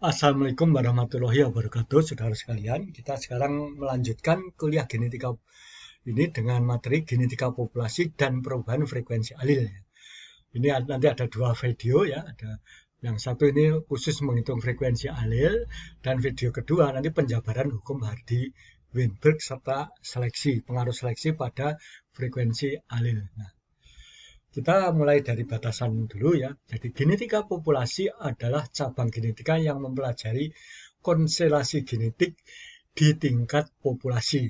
Assalamualaikum warahmatullahi wabarakatuh, saudara sekalian. Kita sekarang melanjutkan kuliah genetika ini dengan materi genetika populasi dan perubahan frekuensi alel. Ini nanti ada dua video ya, ada yang satu ini khusus menghitung frekuensi alel, dan video kedua nanti penjabaran hukum Hardy-Weinberg serta pengaruh seleksi pada frekuensi alel. Nah, kita mulai dari batasan dulu ya. Jadi genetika populasi adalah cabang genetika yang mempelajari konstelasi genetik di tingkat populasi.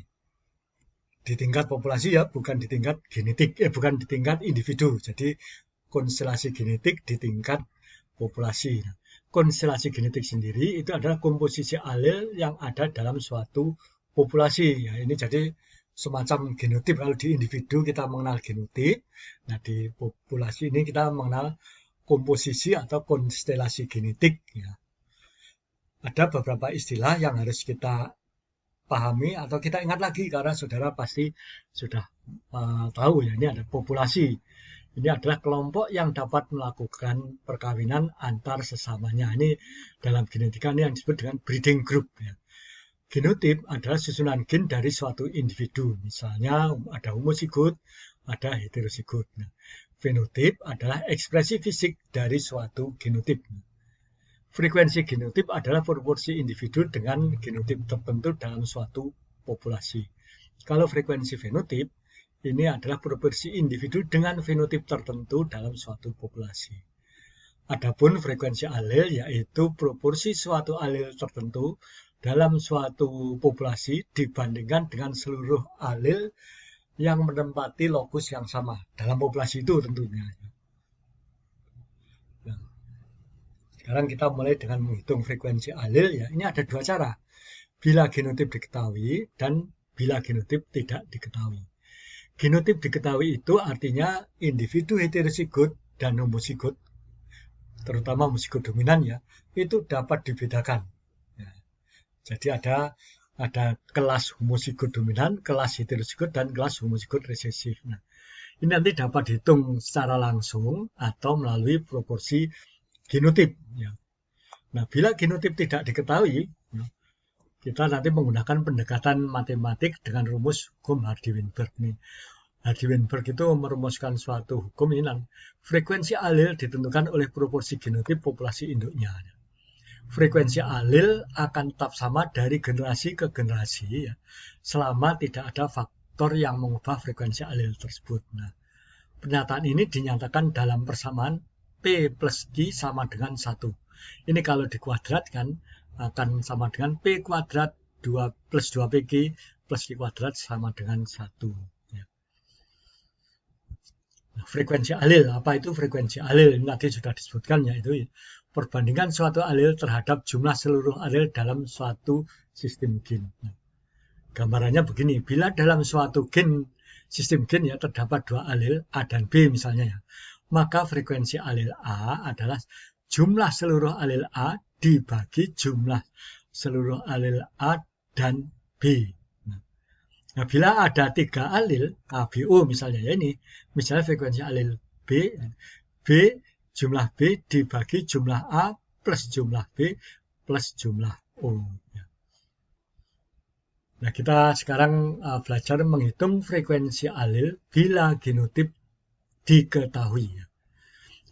Di tingkat populasi ya, bukan di tingkat genetik, bukan di tingkat individu. Jadi konstelasi genetik di tingkat populasi. Nah, konstelasi genetik sendiri itu adalah komposisi alel yang ada dalam suatu populasi. Ya, ini jadi semacam genotip. Kalau di individu kita mengenal genotip, nah di populasi ini kita mengenal komposisi atau konstelasi genetik. Ya. Ada beberapa istilah yang harus kita pahami atau kita ingat lagi karena saudara pasti sudah tahu ya. Ini ada populasi. Ini adalah kelompok yang dapat melakukan perkawinan antar sesamanya. Ini dalam genetika ini yang disebut dengan breeding group. Ya. Genotip adalah susunan gen dari suatu individu. Misalnya ada homozigot, ada heterozigot. Nah, fenotip adalah ekspresi fisik dari suatu genotip. Frekuensi genotip adalah proporsi individu dengan genotip tertentu dalam suatu populasi. Kalau frekuensi fenotip, ini adalah proporsi individu dengan fenotip tertentu dalam suatu populasi. Adapun frekuensi alel yaitu proporsi suatu alel tertentu dalam suatu populasi dibandingkan dengan seluruh alel yang menempati lokus yang sama dalam populasi itu tentunya. Nah, sekarang kita mulai dengan menghitung frekuensi alel ya. Ini ada dua cara. Bila genotip diketahui dan bila genotip tidak diketahui. Genotip diketahui itu artinya individu heterozigot dan homozigot, terutama homozigot dominan ya, itu dapat dibedakan. Jadi ada kelas homozigot dominan, kelas heterozigot, dan kelas homozigot resesif. Nah, ini nanti dapat dihitung secara langsung atau melalui proporsi genotip. Ya. Nah, bila genotip tidak diketahui, kita nanti menggunakan pendekatan matematik dengan rumus hukum Hardy-Weinberg. Hardy-Weinberg itu merumuskan suatu hukum ini. Frekuensi alel ditentukan oleh proporsi genotip populasi induknya. Frekuensi alel akan tetap sama dari generasi ke generasi ya, selama tidak ada faktor yang mengubah frekuensi alel tersebut. Nah, pernyataan ini dinyatakan dalam persamaan P plus Q sama dengan 1. Ini kalau dikuadratkan akan sama dengan P kuadrat 2 plus 2PQ plus Q kuadrat sama dengan 1. Ya. Nah, frekuensi alel, apa itu frekuensi alel? Ini tadi sudah disebutkan yaitu perbandingan suatu alel terhadap jumlah seluruh alel dalam suatu sistem gen. Gambarannya begini, bila dalam suatu sistem gen ya terdapat dua alel A dan B misalnya ya, maka frekuensi alel A adalah jumlah seluruh alel A dibagi jumlah seluruh alel A dan B. Nah, bila ada 3 alel A, B, O misalnya ya ini, misalnya frekuensi alel B jumlah B dibagi jumlah A plus jumlah B plus jumlah O. Nah, kita sekarang belajar menghitung frekuensi alel bila genotip diketahui.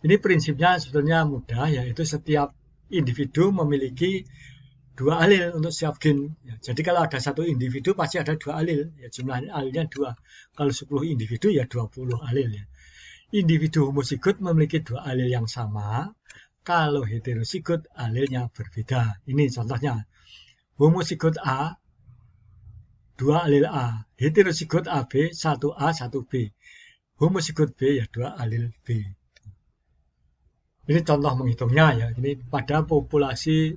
Ini prinsipnya sebetulnya mudah, yaitu setiap individu memiliki 2 alel untuk setiap gen. Jadi kalau ada satu individu pasti ada 2 alel, ya jumlah alelnya 2. Kalau 10 individu ya 20 alel ya. Individu homozigot memiliki 2 alel yang sama, kalau heterozigot alelnya berbeda. Ini contohnya, homozigot A, 2 alel A, heterozigot AB, 1A, 1B, homozigot B ya 2 alel B. Ini contoh menghitungnya ya, ini pada populasi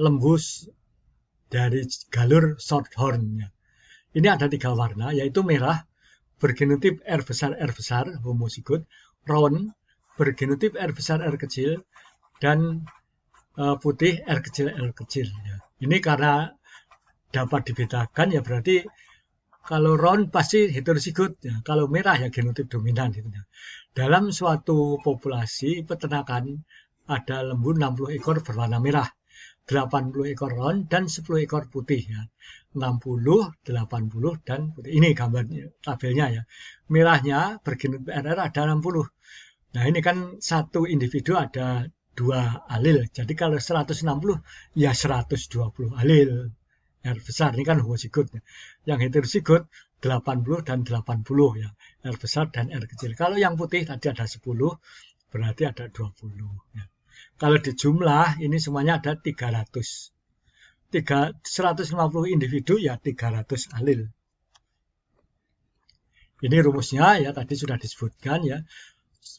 lembu dari galur shorthorn. Ya. Ini ada 3 warna, yaitu merah, bergenotip R besar homozigot, round bergenotip R besar R kecil, dan putih R kecil ya. Ini karena dapat dibedakan ya berarti kalau round pasti heterozigot ya, kalau merah ya genotip dominan gitu ya. Dalam suatu populasi peternakan ada lembu 60 ekor berwarna merah. 80 ekor ron dan 10 ekor putih ya. 60, 80 dan putih. Ini gambarnya, tabelnya ya. Merahnya bergenut PRR ada 60. Nah, ini kan satu individu ada 2 alil. Jadi kalau 160 ya 120 alil. R besar ini kan homozigot. Yang heterozigot 80 dan 80 ya. R besar dan R kecil. Kalau yang putih tadi ada 10, berarti ada 20 ya. Kalau di jumlah ini semuanya ada 300. 150 individu ya 300 alil. Ini rumusnya ya tadi sudah disebutkan ya.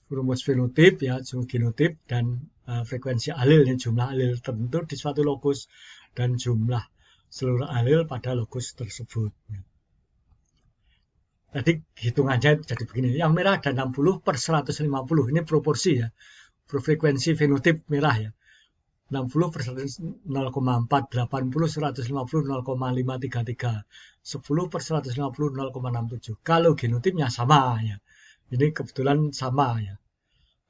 Rumus fenotip ya, genotip dan frekuensi alil ini jumlah alil tertentu di suatu lokus dan jumlah seluruh alil pada lokus tersebut. Tadi hitungannya jadi begini. Yang merah ada 60 per 150. Ini proporsi ya. Frekuensi fenotip merah ya. 60 per 0,4, 80, 150, 0,533, 10 per 150, 0,67. Kalau genotipnya sama ya. Ini kebetulan sama ya.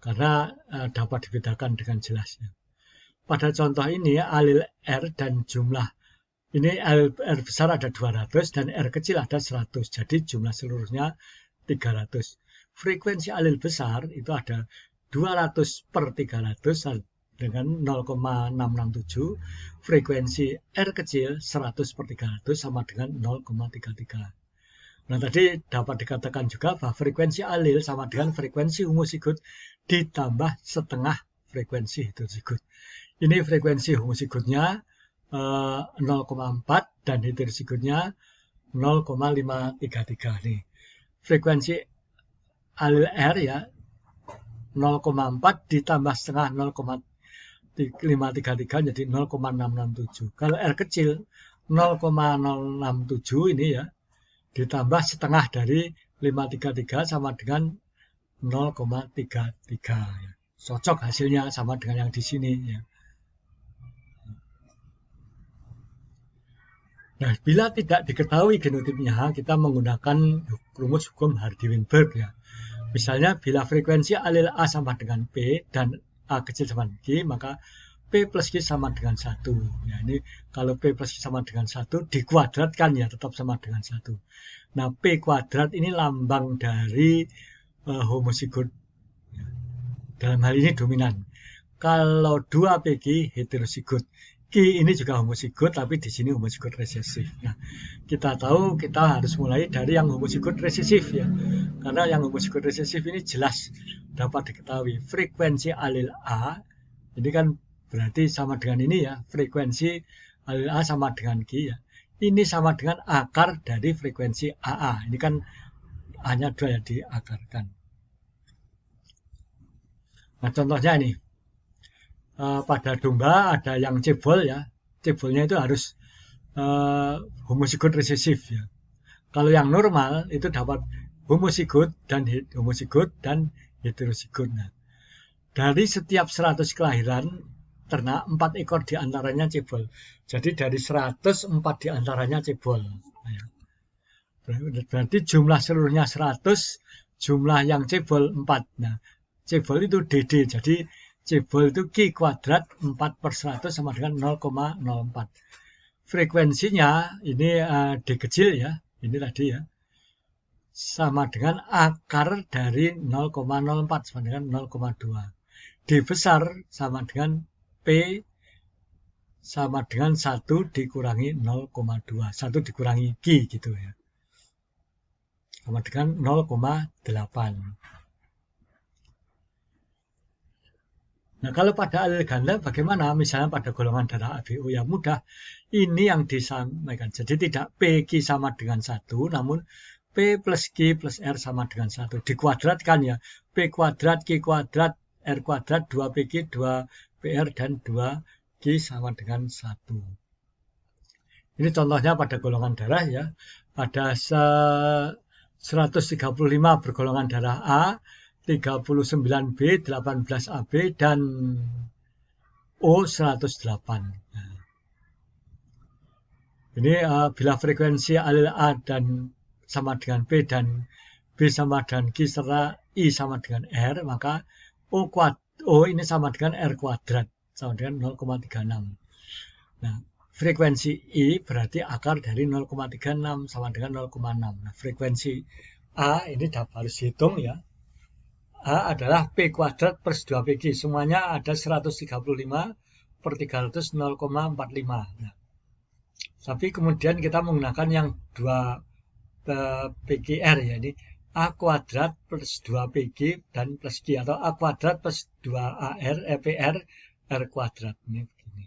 Karena dapat dibedakan dengan jelasnya. Pada contoh ini alil R dan jumlah. Ini R besar ada 200 dan R kecil ada 100. Jadi jumlah seluruhnya 300. Frekuensi alil besar itu ada 200 per 300 dengan 0,667. Frekuensi R kecil 100 per 300 sama dengan 0,33. Nah, tadi dapat dikatakan juga bahwa frekuensi alil sama dengan frekuensi homozigot ditambah setengah frekuensi heterozigot. Ini frekuensi homozigotnya 0,4 dan heterozigotnya 0,533 nih. Frekuensi alil R ya 0,4 ditambah setengah 0,533 jadi 0,667. Kalau R kecil 0,067 ini ya ditambah setengah dari 533 sama dengan 0,33 ya. Cocok hasilnya sama dengan yang di sini ya. Nah, bila tidak diketahui genotipnya, kita menggunakan rumus hukum Hardy-Weinberg ya. Misalnya bila frekuensi alil A sama dengan P dan A kecil sama dengan G, maka P plus Q sama dengan 1. Ya, ini kalau P plus Q sama dengan 1 dikuadratkan ya tetap sama dengan 1. Nah, P kuadrat ini lambang dari homozigot. Ya. Dalam hal ini dominan. Kalau 2PG heterozigot. Q ini juga homozigot tapi di sini homozigot resesif. Nah, kita tahu kita harus mulai dari yang homozigot resesif ya. Karena yang homozigot resesif ini jelas dapat diketahui frekuensi alil A ini kan berarti sama dengan ini ya, frekuensi alil A sama dengan Q ya. Ini sama dengan akar dari frekuensi AA. Ini kan hanya 2 yang diakarkan. Nah, contohnya ini. Pada domba ada yang cebol ya. Cebolnya itu harus homozigot resesif ya. Kalau yang normal itu dapat homozigot dan heterozigot. Nah, dari setiap 100 kelahiran ternak 4 ekor diantaranya cebol. Jadi dari 100 4 diantaranya cebol. Berarti jumlah seluruhnya 100, jumlah yang cebol 4. Nah, cebol itu DD. Jadi cebol itu Q kuadrat 4 per 100 sama dengan 0,04. Frekuensinya ini D kecil ya. Ini tadi ya. Sama dengan akar dari 0,04 sama dengan 0,2. D besar sama dengan P sama dengan 1 dikurangi 0,2. 1 dikurangi Q gitu ya. Sama dengan 0,8. Nah, kalau pada alil ganda bagaimana? Misalnya pada golongan darah ABO yang mudah. Ini yang disampaikan. Jadi tidak PQ sama dengan 1, namun P plus Q plus R sama dengan 1. Dikuadratkan ya. P kuadrat, Q kuadrat, R kuadrat, 2PQ, 2PR, dan 2Q sama dengan 1. Ini contohnya pada golongan darah ya. Pada 135 bergolongan darah A, 39B, 18AB, dan O 108. Nah, ini bila frekuensi alil A dan sama dengan P dan B sama dengan Q serta I sama dengan R, maka O ini sama dengan R kuadrat, sama dengan 0,36. Nah, frekuensi I berarti akar dari 0,36 sama dengan 0,6. Nah, frekuensi A ini harus dihitung ya. A adalah P kuadrat per 2PG. Semuanya ada 135 per 300 0,45. Nah, tapi kemudian kita menggunakan yang 2 PGR ya. Ini A kuadrat plus 2PG dan plus G. Atau A kuadrat plus 2AR, PR, R kuadrat. Ini begini.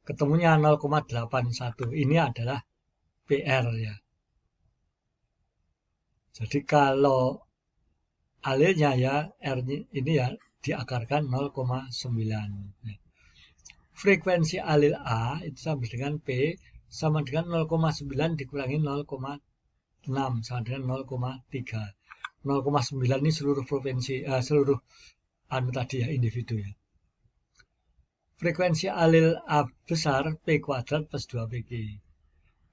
Ketemunya 0,81. Ini adalah PR ya. Jadi kalau alilnya ya R ini ya diakarkan 0,9. Frekuensi alil A itu sama dengan P sama dengan 0,9 dikurangi 0,6 sama dengan 0,3. 0,9 ini seluruh provinsi seluruh tadi ya individu ya. Frekuensi alil A besar P kuadrat plus 2PG.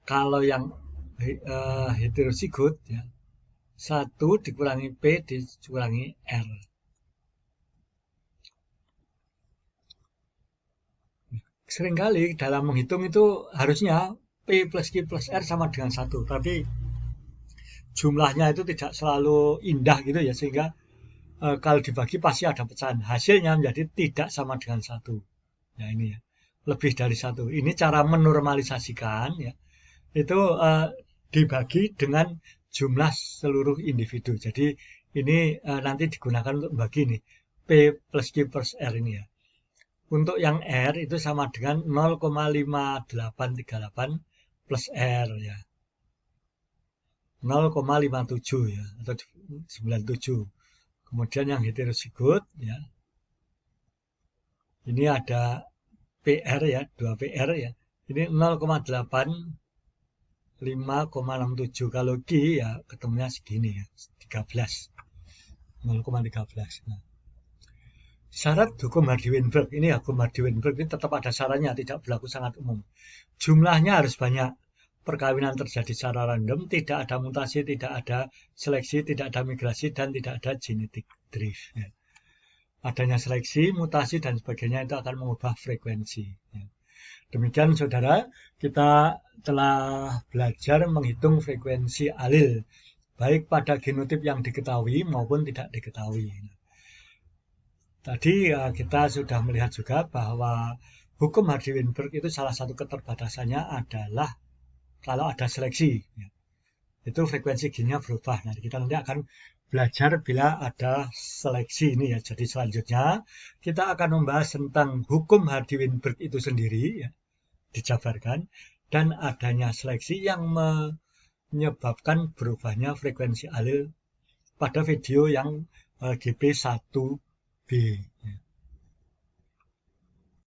Kalau yang heterozigot ya 1 dikurangi P dikurangi R. Seringkali dalam menghitung itu harusnya P plus Q plus R sama dengan 1. Tapi jumlahnya itu tidak selalu indah gitu ya. Sehingga kalau dibagi pasti ada pecahan. Hasilnya menjadi tidak sama dengan 1. Ya ini ya. Lebih dari 1. Ini cara menormalisasikan ya. Itu dibagi dengan jumlah seluruh individu. Jadi ini nanti digunakan untuk bagi nih P plus Q plus R ini ya. Untuk yang R itu sama dengan 0,5838 plus R ya. 0,57 ya atau 97. Kemudian yang heterozigot ya. Ini ada PR ya, 2 PR ya. Ini 0,85,67. Kalau G ya ketemunya segini ya, 13. 0,13. Nah. Syarat hukum Hardy-Weinberg. Ini hukum Hardy-Weinberg ini tetap ada syaratnya, tidak berlaku sangat umum. Jumlahnya harus banyak. Perkawinan terjadi secara random, tidak ada mutasi, tidak ada seleksi, tidak ada migrasi, dan tidak ada genetic drift. Ya. Adanya seleksi, mutasi, dan sebagainya itu akan mengubah frekuensi. Ya. Demikian saudara, kita telah belajar menghitung frekuensi alil, baik pada genotip yang diketahui maupun tidak diketahui. Tadi kita sudah melihat juga bahwa hukum Hardy-Weinberg itu salah satu keterbatasannya adalah kalau ada seleksi. Ya. Itu frekuensi gennya berubah. Nah, kita nanti akan belajar bila ada seleksi ini ya. Jadi selanjutnya kita akan membahas tentang hukum Hardy-Weinberg itu sendiri ya, dijabarkan, dan adanya seleksi yang menyebabkan berubahnya frekuensi alil pada video yang GP1B.